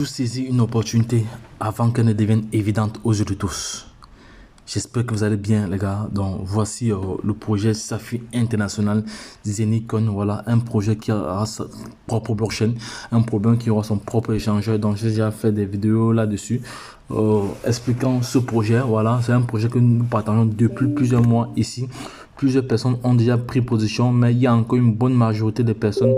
Vous saisissez une opportunité avant qu'elle ne devienne évidente aux yeux de tous. J'espère que vous allez bien les gars. Donc voici le projet Safi International Zenycoin. Voilà un projet qui aura sa propre blockchain, un problème qui aura son propre échangeur. Donc j'ai déjà fait des vidéos là-dessus expliquant ce projet. Voilà, c'est un projet que nous partageons depuis plusieurs mois ici. Plusieurs personnes ont déjà pris position, mais il y a encore une bonne majorité de personnes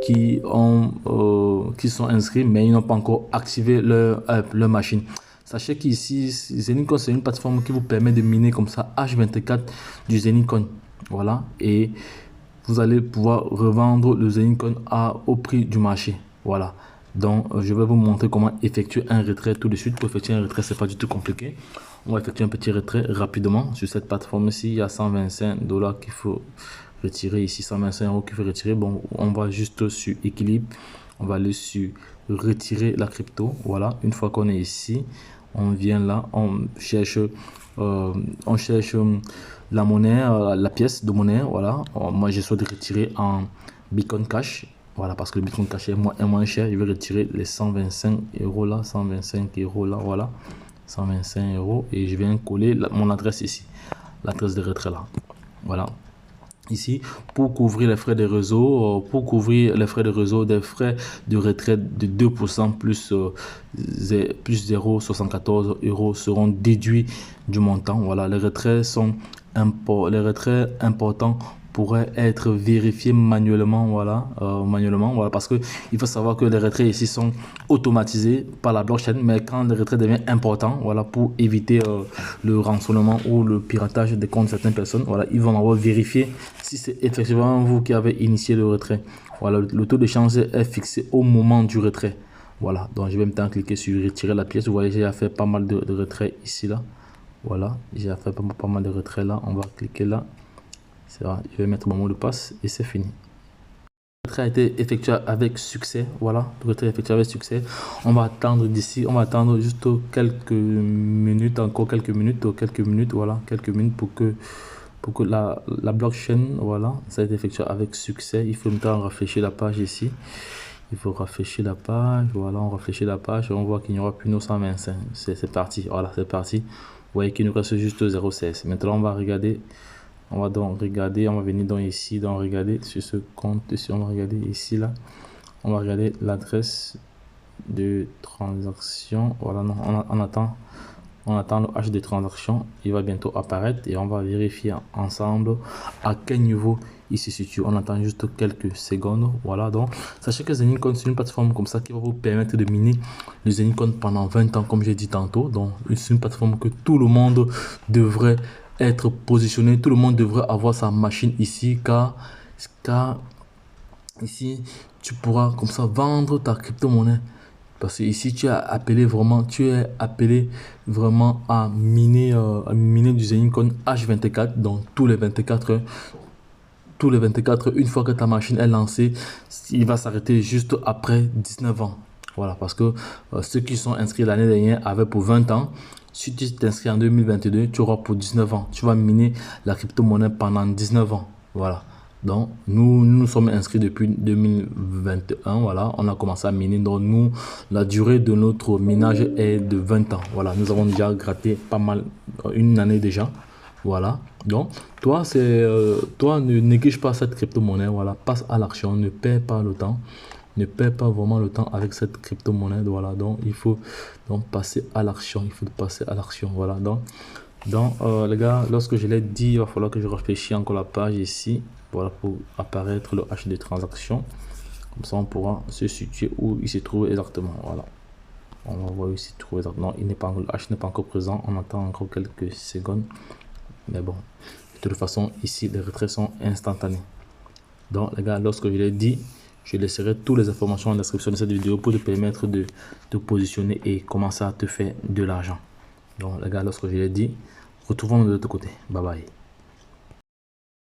qui sont inscrits, mais ils n'ont pas encore activé leur machine. Sachez qu'ici, Zenycoin, c'est une plateforme qui vous permet de miner comme ça H24 du Zenycoin. Voilà, et vous allez pouvoir revendre le Zenycoin au prix du marché. Voilà, donc je vais vous montrer comment effectuer un retrait tout de suite. Pour effectuer un retrait, c'est pas du tout compliqué. On va effectuer un petit retrait rapidement sur cette plateforme-ci. Il y a 125 $ qu'il faut retirer ici, 125 € qu'il faut retirer. Bon, on va juste sur équilibre. On va aller sur retirer la crypto. Voilà, une fois qu'on est ici, on vient là, on cherche la monnaie, la pièce de monnaie. Voilà, moi je souhaite retirer en Bitcoin Cash. Voilà, parce que le Bitcoin Cash est moins cher. Je vais retirer les 125 € là, 125 € là, voilà, 125 € et je viens coller mon adresse ici, l'adresse de retrait là. Voilà. Ici, pour couvrir les frais de réseau, des frais de retrait de 2% plus 0,74 € seront déduits du montant. Voilà, les retraits importants pourraient être vérifiés manuellement. Voilà, voilà, parce que il faut savoir que les retraits ici sont automatisés par la blockchain, mais quand le retrait devient important, voilà, pour éviter le rançonnement ou le piratage des comptes de certaines personnes, voilà, ils vont avoir vérifié si c'est effectivement vous qui avez initié le retrait. Voilà, le taux de change est fixé au moment du retrait. Voilà, donc je vais maintenant cliquer sur retirer la pièce. Vous voyez, j'ai fait pas mal de retraits ici là. Voilà, j'ai fait pas mal de retraits là. On va cliquer là. C'est vrai, je vais mettre mon mot de passe et c'est fini. Le retrait a été effectué avec succès. Voilà, le retrait effectué avec succès. On va attendre d'ici, on va attendre juste quelques minutes, encore quelques minutes, voilà, quelques minutes pour que la blockchain, voilà, ça a été effectué avec succès. Il faut maintenant rafraîchir la page ici. Il faut rafraîchir la page. Voilà, on rafraîchit la page et on voit qu'il n'y aura plus nos 125. C'est parti. Voilà, c'est parti. Vous voyez qu'il nous reste juste 0,16. Maintenant, on va regarder. On va donc regarder. On va venir donc ici, donc regarder sur ce compte. Si on va regarder ici, là, on va regarder l'adresse de transaction. Voilà, non, on attend le hash de transaction. Il va bientôt apparaître et on va vérifier ensemble à quel niveau il se situe. On attend juste quelques secondes. Voilà, donc sachez que Zenycoin, c'est une plateforme comme ça qui va vous permettre de miner le Zenycoin pendant 20 ans, comme j'ai dit tantôt. Donc c'est une plateforme que tout le monde devrait être positionné, tout le monde devrait avoir sa machine ici, car ici tu pourras comme ça vendre ta crypto-monnaie. Parce que ici tu es appelé vraiment à miner du Zenycoin H24. Donc tous les 24 heures, une fois que ta machine est lancée, il va s'arrêter juste après 19 ans. Voilà, parce que ceux qui sont inscrits l'année dernière avaient pour 20 ans. Si tu t'inscris en 2022, tu auras pour 19 ans. Tu vas miner la crypto-monnaie pendant 19 ans. Voilà. Donc, nous sommes inscrits depuis 2021. Voilà, on a commencé à miner. Donc, nous, la durée de notre minage est de 20 ans. Voilà, nous avons déjà gratté pas mal, une année déjà. Voilà. Donc, toi, ne néglige pas cette crypto-monnaie. Voilà, passe à l'action. Ne perds pas le temps. Ne perds pas vraiment le temps avec cette crypto-monnaie. Voilà, donc il faut donc passer à l'action. Il faut passer à l'action. Voilà, donc les gars, lorsque je l'ai dit, il va falloir que je réfléchisse encore la page ici. Voilà, pour apparaître le hash de transaction. Comme ça, on pourra se situer où il se trouve exactement. Voilà, on va voir où il se trouve exactement. Le hash n'est pas encore présent. On attend encore quelques secondes. Mais bon, de toute façon, ici, les retraits sont instantanés. Donc, les gars, lorsque je l'ai dit, je laisserai toutes les informations en description de cette vidéo pour te permettre de te positionner et commencer à te faire de l'argent. Donc, les gars, lorsque je l'ai dit, retrouvons-nous de l'autre côté. Bye bye.